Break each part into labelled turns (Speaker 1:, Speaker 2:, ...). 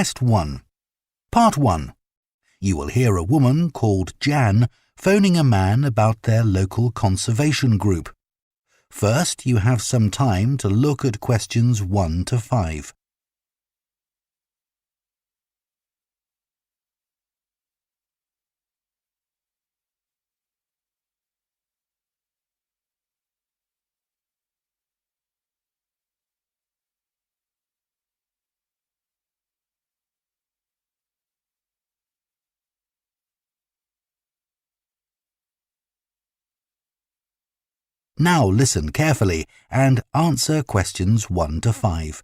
Speaker 1: Test 1. Part 1. You will hear a woman called Jan phoning a man about their local conservation group. First, you have some time to look at questions 1 to 5. Now listen carefully and answer questions 1 to 5.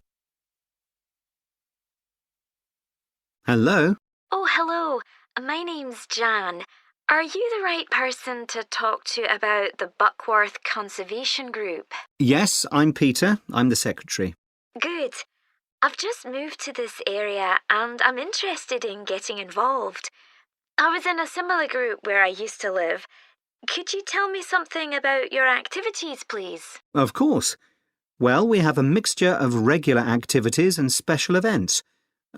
Speaker 2: Hello?
Speaker 3: Oh, hello. My name's Jan. Are you the right person to talk to about the Buckworth Conservation Group?
Speaker 2: Yes, I'm Peter. I'm the secretary.
Speaker 3: Good. I've just moved to this area and I'm interested in getting involved. I was in a similar group where I used to live. Could you tell me something about your activities, please?
Speaker 2: Of course. Well, we have a mixture of regular activities and special events.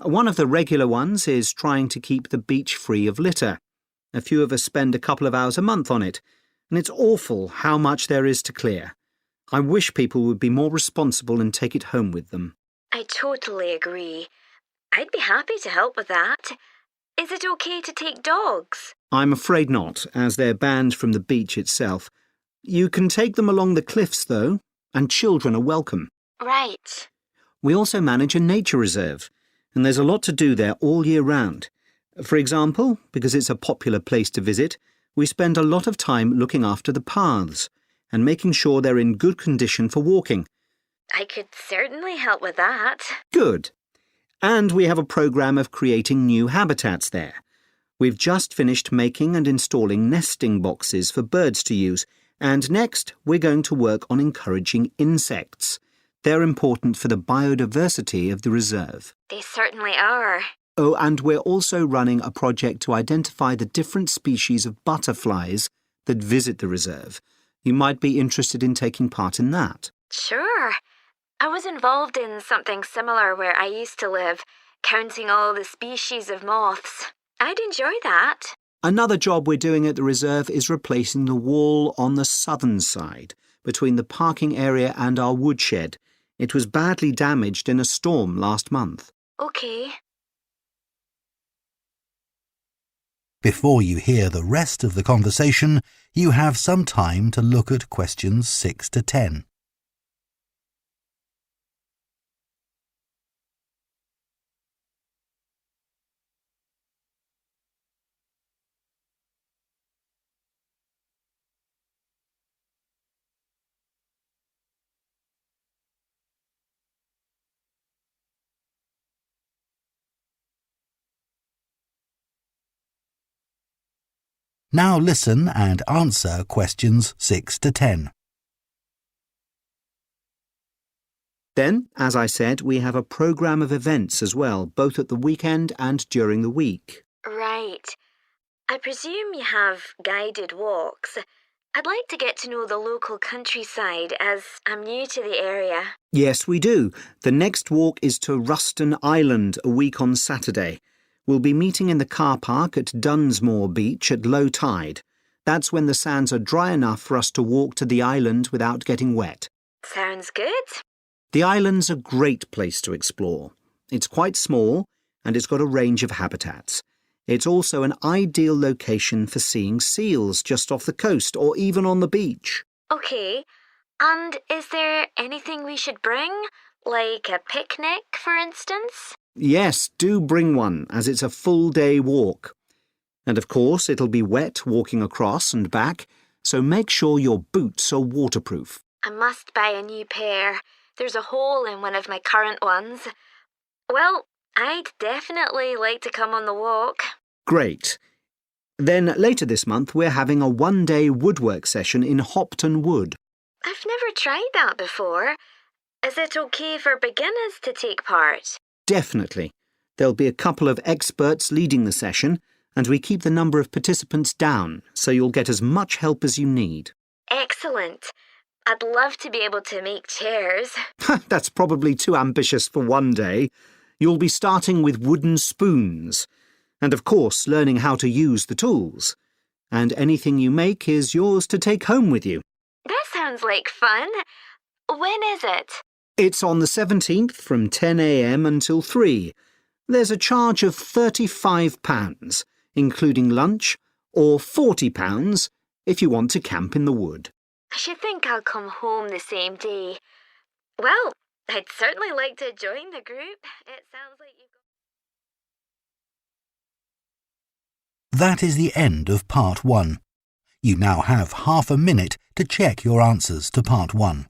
Speaker 2: One of the regular ones is trying to keep the beach free of litter. A few of us spend a couple of hours a month on it, and it's awful how much there is to clear. I wish people would be more responsible and take it home with them.
Speaker 3: I totally agree. I'd be happy to help with that. Is it okay to take dogs?
Speaker 2: I'm afraid not, as they're banned from the beach itself. You can take them along the cliffs, though, and children are welcome.
Speaker 3: Right.
Speaker 2: We also manage a nature reserve, and there's a lot to do there all year round. For example, because it's a popular place to visit, we spend a lot of time looking after the paths and making sure they're in good condition for walking.
Speaker 3: I could certainly help with that.
Speaker 2: Good. And we have a programme of creating new habitats there. We've just finished making and installing nesting boxes for birds to use, and next we're going to work on encouraging insects. They're important for the biodiversity of the reserve.
Speaker 3: They certainly are.
Speaker 2: Oh, and we're also running a project to identify the different species of butterflies that visit the reserve. You might be interested in taking part in that.
Speaker 3: Sure. I was involved in something similar where I used to live, counting all the species of moths. I'd enjoy that.
Speaker 2: Another job we're doing at the reserve is replacing the wall on the southern side, between the parking area and our woodshed. It was badly damaged in a storm last month.
Speaker 3: Okay.
Speaker 1: Before you hear the rest of the conversation, you have some time to look at questions 6 to 10. Now listen and answer questions 6 to 10.
Speaker 2: Then, as I said, we have a programme of events as well, both at the weekend and during the week.
Speaker 3: Right. I presume you have guided walks. I'd like to get to know the local countryside as I'm new to the area.
Speaker 2: Yes, we do. The next walk is to Ruston Island a week on Saturday. We'll be meeting in the car park at Dunsmore Beach at low tide. That's when the sands are dry enough for us to walk to the island without getting wet.
Speaker 3: Sounds good.
Speaker 2: The island's a great place to explore. It's quite small and it's got a range of habitats. It's also an ideal location for seeing seals just off the coast or even on the beach.
Speaker 3: Okay. And is there anything we should bring? Like a picnic, for instance?
Speaker 2: Yes, do bring one, as it's a full-day walk. And of course, it'll be wet walking across and back, so make sure your boots are waterproof.
Speaker 3: I must buy a new pair. There's a hole in one of my current ones. Well, I'd definitely like to come on the walk.
Speaker 2: Great. Then later this month, we're having a one-day woodwork session in Hopton Wood.
Speaker 3: I've never tried that before. Is it okay for beginners to take part?
Speaker 2: Definitely. There'll be a couple of experts leading the session, and we keep the number of participants down, so you'll get as much help as you need.
Speaker 3: Excellent. I'd love to be able to make chairs.
Speaker 2: That's probably too ambitious for one day. You'll be starting with wooden spoons, and of course learning how to use the tools. And anything you make is yours to take home with you.
Speaker 3: That sounds like fun. When is it?
Speaker 2: It's on the 17th from 10 a.m. until 3. There's a charge of £35, including lunch, or £40 if you want to camp in the wood.
Speaker 3: I should think I'll come home the same day. Well, I'd certainly like to join the group. It sounds like you've got...
Speaker 1: That is the end of Part 1. You now have half a minute to check your answers to Part 1.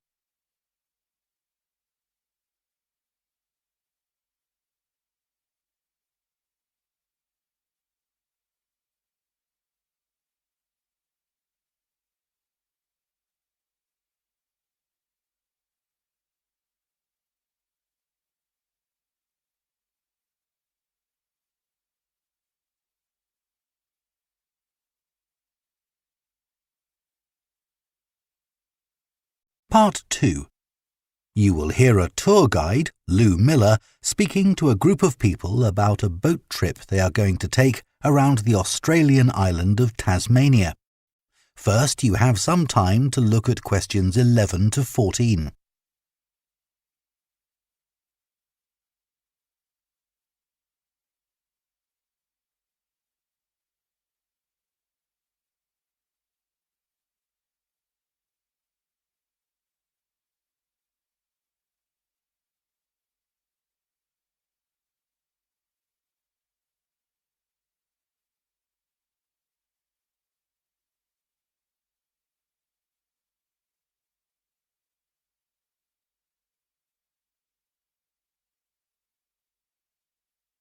Speaker 1: Part 2. You will hear a tour guide, Lou Miller, speaking to a group of people about a boat trip they are going to take around the Australian island of Tasmania. First, you have some time to look at questions 11 to 14.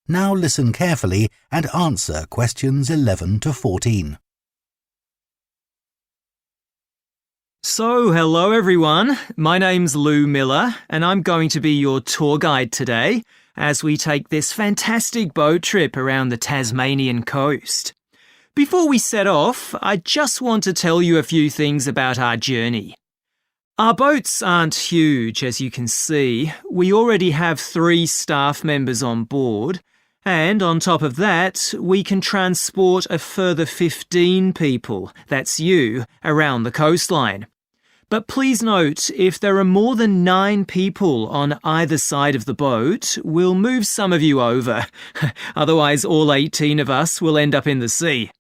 Speaker 1: Now listen carefully and answer questions 11 to 14.
Speaker 4: So, hello everyone. My name's Lou Miller and I'm going to be your tour guide today as we take this fantastic boat trip around the Tasmanian coast. Before we set off, I just want to tell you a few things about our journey. Our boats aren't huge, as you can see. We already have 3 staff members on board. And on top of that, we can transport a further 15 people, that's you, around the coastline. But please note, if there are more than 9 people on either side of the boat, we'll move some of you over. Otherwise, all 18 of us will end up in the sea.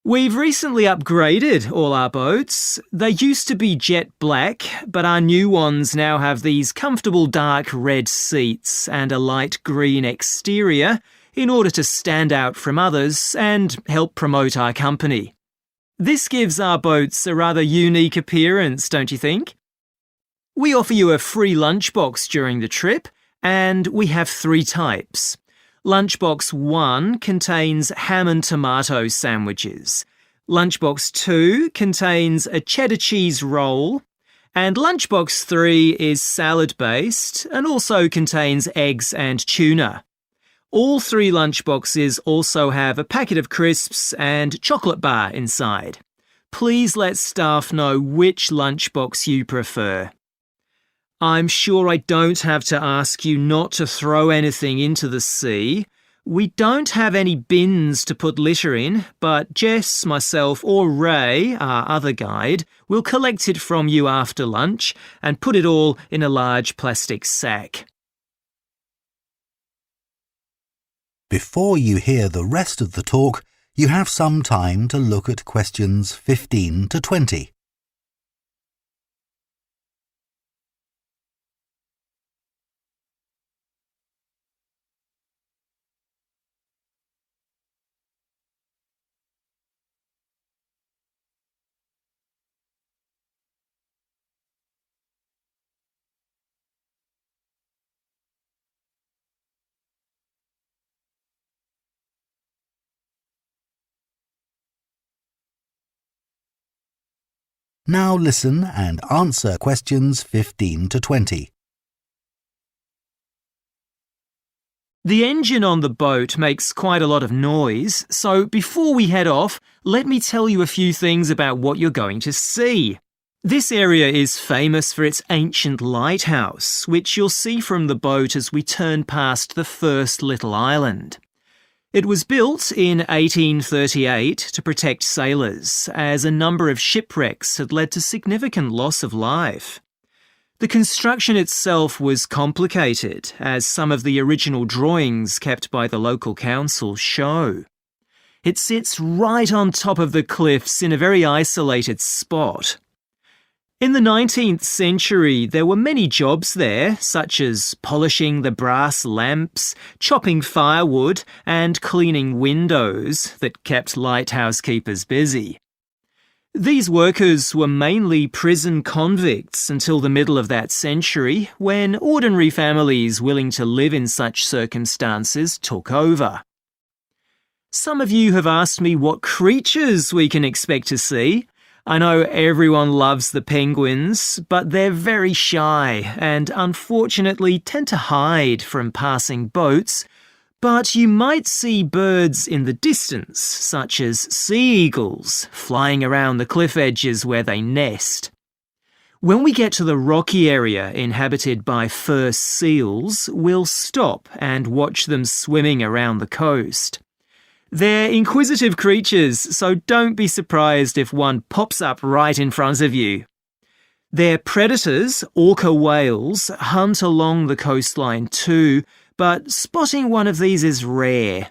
Speaker 4: We've recently upgraded all our boats. They used to be jet black, but our new ones now have these comfortable dark red seats and a light green exterior in order to stand out from others and help promote our company. This gives our boats a rather unique appearance, don't you think? We offer you a free lunchbox during the trip, and we have 3 types. Lunchbox 1 contains ham and tomato sandwiches. Lunchbox 2 contains a cheddar cheese roll. And Lunchbox 3 is salad-based and also contains eggs and tuna. All 3 lunchboxes also have a packet of crisps and chocolate bar inside. Please let staff know which lunchbox you prefer. I'm sure I don't have to ask you not to throw anything into the sea. We don't have any bins to put litter in, but Jess, myself or Ray, our other guide, will collect it from you after lunch and put it all in a large plastic sack.
Speaker 1: Before you hear the rest of the talk, you have some time to look at questions 15 to 20. Now listen and answer questions 15 to 20.
Speaker 4: The engine on the boat makes quite a lot of noise, so before we head off, let me tell you a few things about what you're going to see. This area is famous for its ancient lighthouse, which you'll see from the boat as we turn past the first little island. It was built in 1838 to protect sailors, as a number of shipwrecks had led to significant loss of life. The construction itself was complicated, as some of the original drawings kept by the local council show. It sits right on top of the cliffs in a very isolated spot. In the 19th century, there were many jobs there, such as polishing the brass lamps, chopping firewood, and cleaning windows that kept lighthouse keepers busy. These workers were mainly prison convicts until the middle of that century, when ordinary families willing to live in such circumstances took over. Some of you have asked me what creatures we can expect to see. I know everyone loves the penguins, but they're very shy and unfortunately tend to hide from passing boats. But you might see birds in the distance, such as sea eagles, flying around the cliff edges where they nest. When we get to the rocky area inhabited by fur seals, we'll stop and watch them swimming around the coast. They're inquisitive creatures, so don't be surprised if one pops up right in front of you. Their predators, orca whales, hunt along the coastline too, but spotting one of these is rare.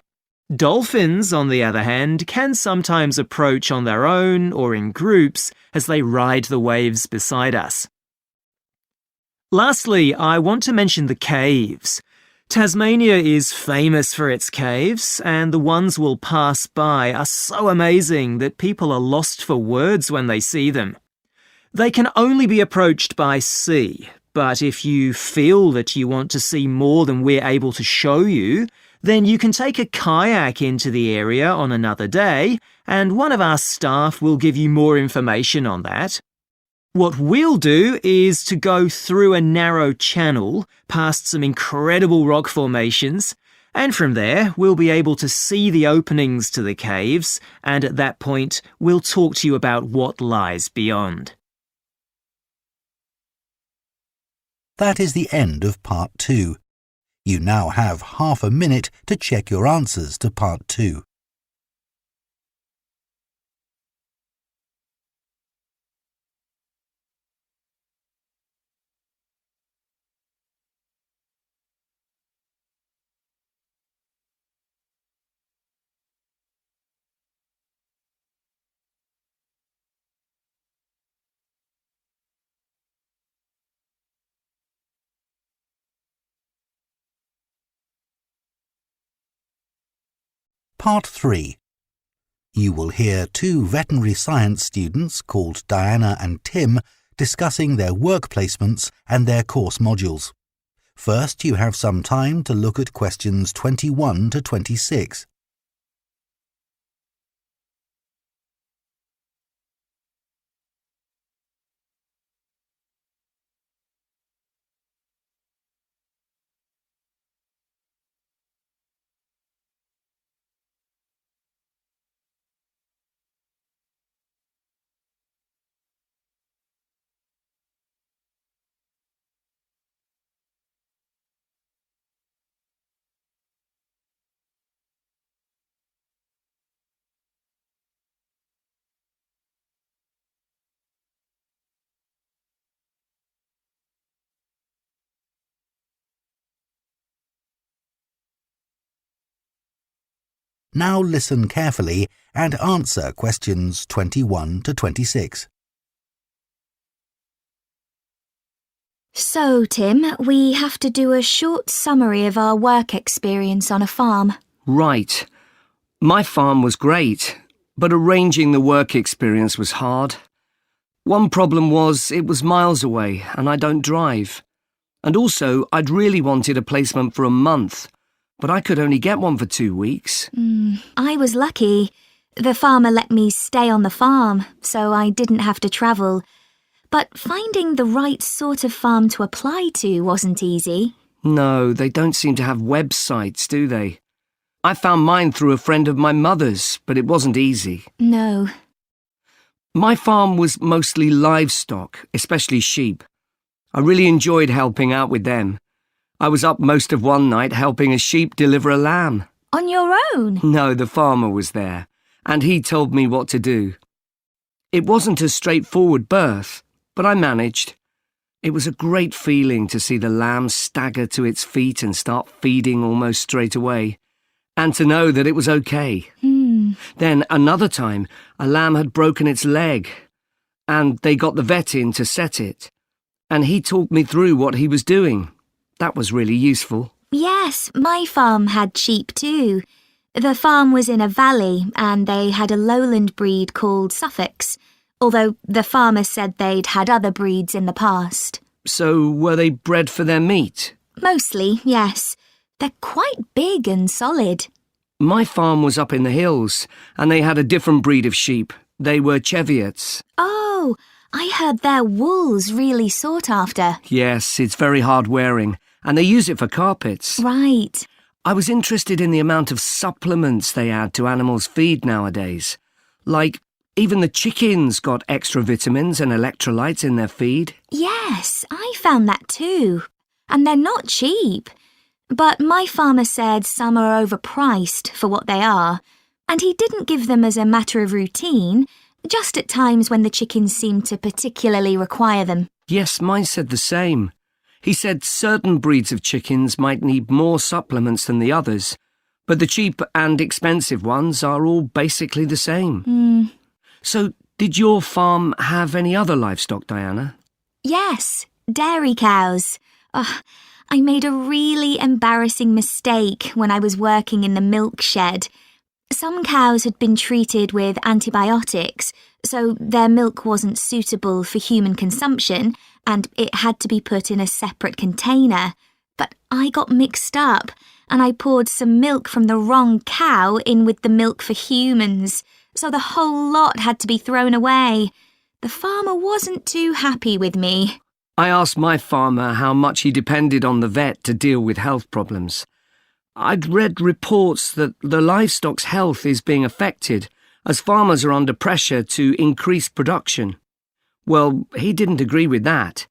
Speaker 4: Dolphins, on the other hand, can sometimes approach on their own or in groups as they ride the waves beside us. Lastly, I want to mention the caves. Tasmania is famous for its caves, and the ones we'll pass by are so amazing that people are lost for words when they see them. They can only be approached by sea, but if you feel that you want to see more than we're able to show you, then you can take a kayak into the area on another day, and one of our staff will give you more information on that. What we'll do is to go through a narrow channel past some incredible rock formations, and from there we'll be able to see the openings to the caves, and at that point we'll talk to you about what lies beyond.
Speaker 1: That is the end of Part 2. You now have half a minute to check your answers to Part 2. Part 3. You will hear two veterinary science students called Diana and Tim discussing their work placements and their course modules. First, you have some time to look at questions 21 to 26. Now listen carefully and answer questions 21 to 26.
Speaker 3: So, Tim, we have to do a short summary of our work experience on a farm.
Speaker 5: Right. My farm was great, but arranging the work experience was hard. One problem was it was miles away and I don't drive. And also, I'd really wanted a placement for a month, but I could only get one for 2 weeks.
Speaker 3: I was lucky. The farmer let me stay on the farm, so I didn't have to travel. But finding the right sort of farm to apply to wasn't easy.
Speaker 5: No, they don't seem to have websites, do they? I found mine through a friend of my mother's, but it wasn't easy.
Speaker 3: No.
Speaker 5: My farm was mostly livestock, especially sheep. I really enjoyed helping out with them. I was up most of one night helping a sheep deliver a lamb.
Speaker 3: On your own?
Speaker 5: No, the farmer was there, and he told me what to do. It wasn't a straightforward birth, but I managed. It was a great feeling to see the lamb stagger to its feet and start feeding almost straight away, and to know that it was okay. Then another time, a lamb had broken its leg, and they got the vet in to set it, and he talked me through what he was doing. That was really useful.
Speaker 3: Yes, my farm had sheep too. The farm was in a valley and they had a lowland breed called Suffolks, although the farmer said they'd had other breeds in the past.
Speaker 5: So were they bred for their meat?
Speaker 3: Mostly, yes. They're quite big and solid.
Speaker 5: My farm was up in the hills, and they had a different breed of sheep. They were Cheviots.
Speaker 3: Oh, I heard their wool's really sought after.
Speaker 5: Yes, it's very hard wearing, and they use it for carpets.
Speaker 3: Right.
Speaker 5: I was interested in the amount of supplements they add to animals' feed nowadays. Like, even the chickens got extra vitamins and electrolytes in their feed.
Speaker 3: Yes, I found that too. And they're not cheap. But my farmer said some are overpriced for what they are, and he didn't give them as a matter of routine, just at times when the chickens seemed to particularly require them.
Speaker 5: Yes, mine said the same. He said certain breeds of chickens might need more supplements than the others, but the cheap and expensive ones are all basically the same. So, did your farm have any other livestock, Diana?
Speaker 3: Yes, dairy cows. I made a really embarrassing mistake when I was working in the milk shed. Some cows had been treated with antibiotics, so their milk wasn't suitable for human consumption, and it had to be put in a separate container. But I got mixed up, and I poured some milk from the wrong cow in with the milk for humans, so the whole lot had to be thrown away. The farmer wasn't too happy with me.
Speaker 5: I asked my farmer how much he depended on the vet to deal with health problems. I'd read reports that the livestock's health is being affected as farmers are under pressure to increase production. Well, he didn't agree with that,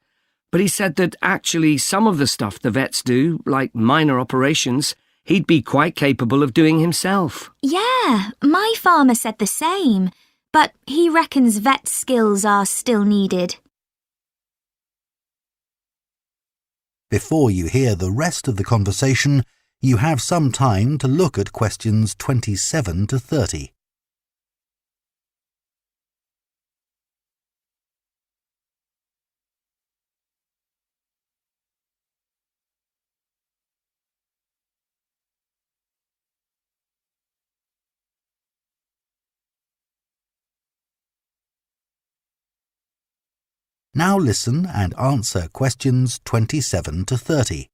Speaker 5: but he said that actually some of the stuff the vets do, like minor operations, he'd be quite capable of doing himself.
Speaker 3: Yeah, my farmer said the same, but he reckons vet skills are still needed.
Speaker 1: Before you hear the rest of the conversation, you have some time to look at questions 27 to 30. Now listen and answer questions 27 to 30.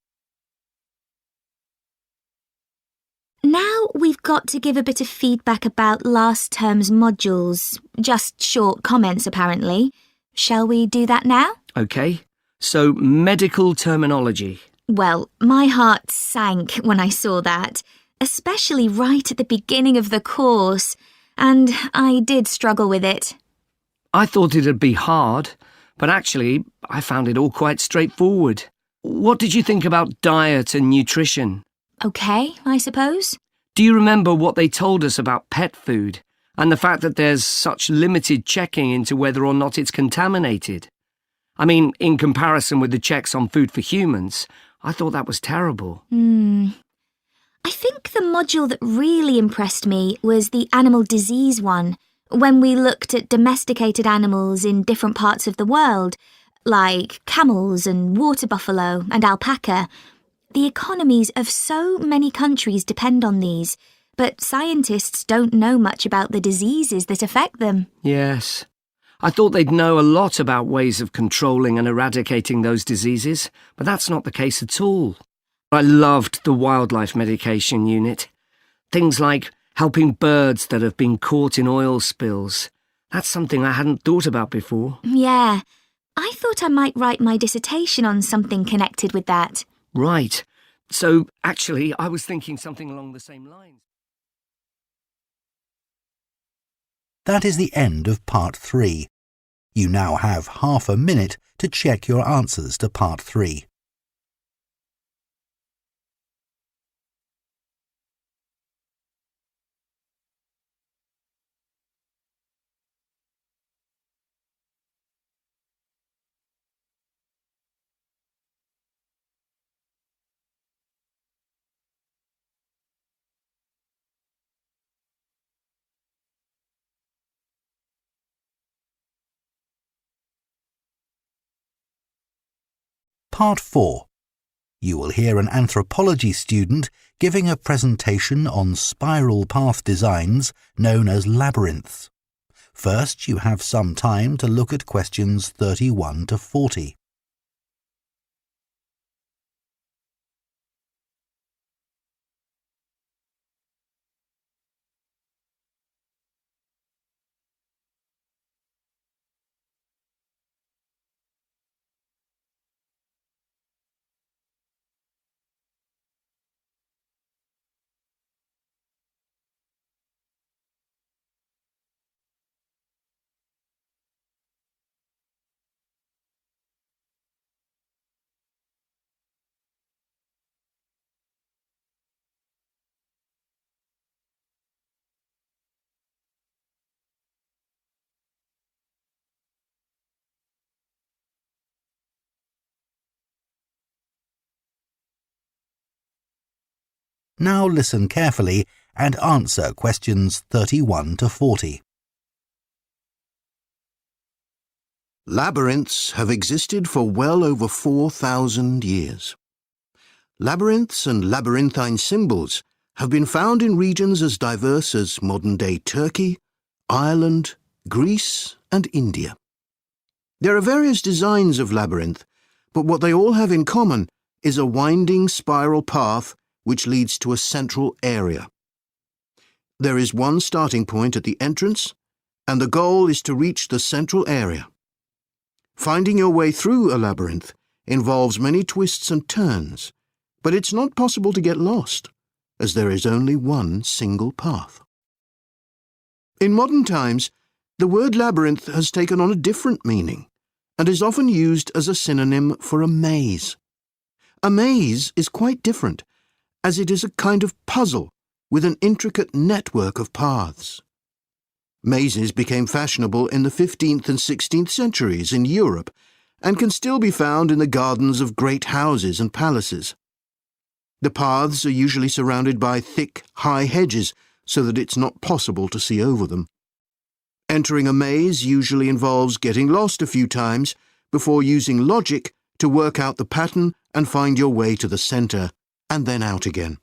Speaker 3: Now we've got to give a bit of feedback about last term's modules. Just short comments, apparently. Shall we do that now?
Speaker 5: OK, so medical terminology.
Speaker 3: Well, my heart sank when I saw that, especially right at the beginning of the course, and I did struggle with it.
Speaker 5: I thought it'd be hard, but actually I found it all quite straightforward. What did you think about diet and nutrition?
Speaker 3: OK, I suppose.
Speaker 5: Do you remember what they told us about pet food and the fact that there's such limited checking into whether or not it's contaminated? I mean, in comparison with the checks on food for humans, I thought that was terrible.
Speaker 3: I think the module that really impressed me was the animal disease one, when we looked at domesticated animals in different parts of the world, like camels and water buffalo and alpaca. The economies of so many countries depend on these, but scientists don't know much about the diseases that affect them.
Speaker 5: Yes. I thought they'd know a lot about ways of controlling and eradicating those diseases, but that's not the case at all. I loved the wildlife medication unit. Things like helping birds that have been caught in oil spills. That's something I hadn't thought about before.
Speaker 3: Yeah, I thought I might write my dissertation on something connected with that.
Speaker 5: Right. So, actually, I was thinking something along the same lines.
Speaker 1: That is the end of Part 3. You now have half a minute to check your answers to Part 3. Part 4. You will hear an anthropology student giving a presentation on spiral path designs known as labyrinths. First, you have some time to look at questions 31 to 40. Now listen carefully and answer questions 31 to 40.
Speaker 6: Labyrinths have existed for well over 4,000 years. Labyrinths and labyrinthine symbols have been found in regions as diverse as modern-day Turkey, Ireland, Greece, and India. There are various designs of labyrinth, but what they all have in common is a winding spiral path which leads to a central area. There is one starting point at the entrance, and the goal is to reach the central area. Finding your way through a labyrinth involves many twists and turns, but it's not possible to get lost, as there is only one single path. In modern times, the word labyrinth has taken on a different meaning and is often used as a synonym for a maze. A maze is quite different, as it is a kind of puzzle with an intricate network of paths. Mazes became fashionable in the 15th and 16th centuries in Europe and can still be found in the gardens of great houses and palaces. The paths are usually surrounded by thick, high hedges so that it's not possible to see over them. Entering a maze usually involves getting lost a few times before using logic to work out the pattern and find your way to the centre, and then out again.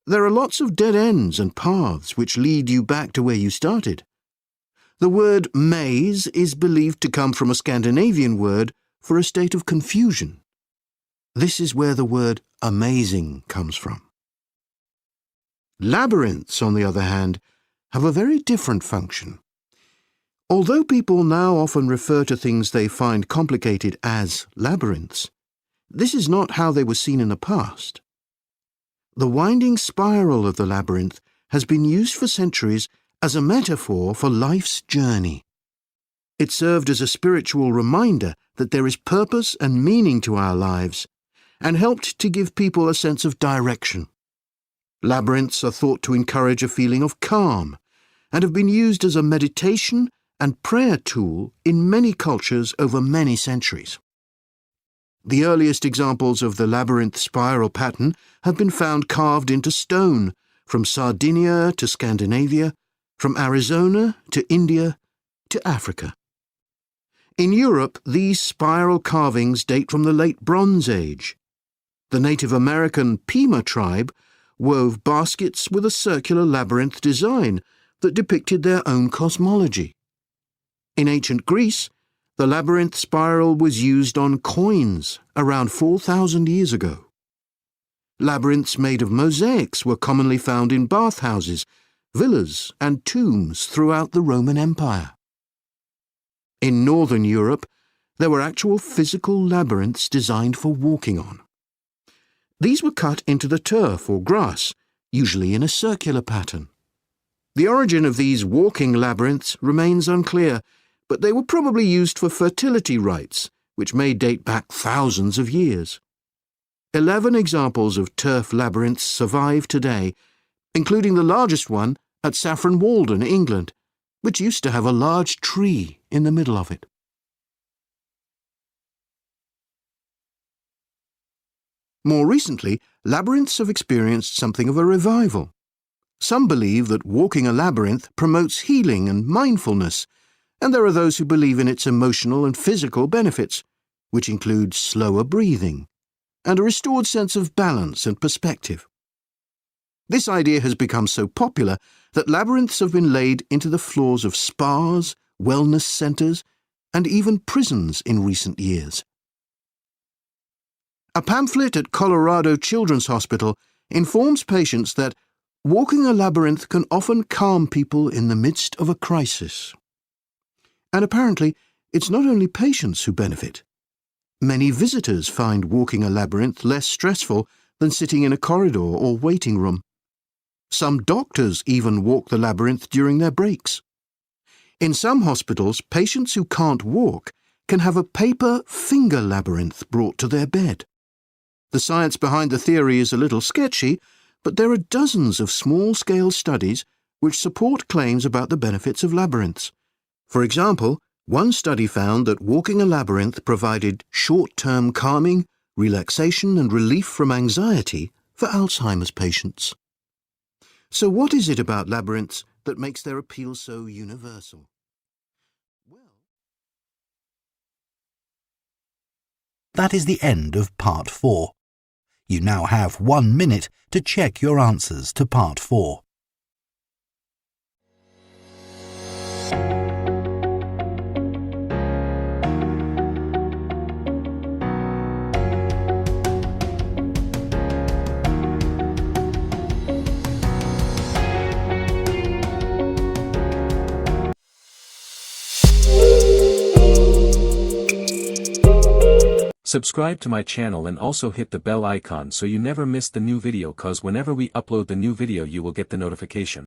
Speaker 6: There are lots of dead ends and paths which lead you back to where you started. The word maze is believed to come from a Scandinavian word for a state of confusion. This is where the word amazing comes from. Labyrinths, on the other hand, have a very different function. Although people now often refer to things they find complicated as labyrinths, this is not how they were seen in the past. The winding spiral of the labyrinth has been used for centuries as a metaphor for life's journey. It served as a spiritual reminder that there is purpose and meaning to our lives, and helped to give people a sense of direction. Labyrinths are thought to encourage a feeling of calm, and have been used as a meditation and prayer tool in many cultures over many centuries. The earliest examples of the labyrinth spiral pattern have been found carved into stone, from Sardinia to Scandinavia, from Arizona to India to Africa. In Europe, these spiral carvings date from the late Bronze Age. The Native American Pima tribe wove baskets with a circular labyrinth design that depicted their own cosmology. In ancient Greece, the labyrinth spiral was used on coins around 4,000 years ago. Labyrinths made of mosaics were commonly found in bathhouses, villas, and tombs throughout the Roman Empire. In northern Europe, there were actual physical labyrinths designed for walking on. These were cut into the turf or grass, usually in a circular pattern. The origin of these walking labyrinths remains unclear, but they were probably used for fertility rites, which may date back thousands of years. 11 examples of turf labyrinths survive today, including the largest one at Saffron Walden, England, which used to have a large tree in the middle of it. More recently, labyrinths have experienced something of a revival. Some believe that walking a labyrinth promotes healing and mindfulness, and there are those who believe in its emotional and physical benefits, which include slower breathing and a restored sense of balance and perspective. This idea has become so popular that labyrinths have been laid into the floors of spas, wellness centres, and even prisons in recent years. A pamphlet at Colorado Children's Hospital informs patients that walking a labyrinth can often calm people in the midst of a crisis. And apparently, it's not only patients who benefit. Many visitors find walking a labyrinth less stressful than sitting in a corridor or waiting room. Some doctors even walk the labyrinth during their breaks. In some hospitals, patients who can't walk can have a paper finger labyrinth brought to their bed. The science behind the theory is a little sketchy, but there are dozens of small-scale studies which support claims about the benefits of labyrinths. For example, one study found that walking a labyrinth provided short-term calming, relaxation and relief from anxiety for Alzheimer's patients. So what is it about labyrinths that makes their appeal so universal?
Speaker 1: That is the end of Part 4. You now have 1 minute to check your answers to Part 4.
Speaker 7: Subscribe to my channel and also hit the bell icon so you never miss the new video, cause whenever we upload the new video you will get the notification.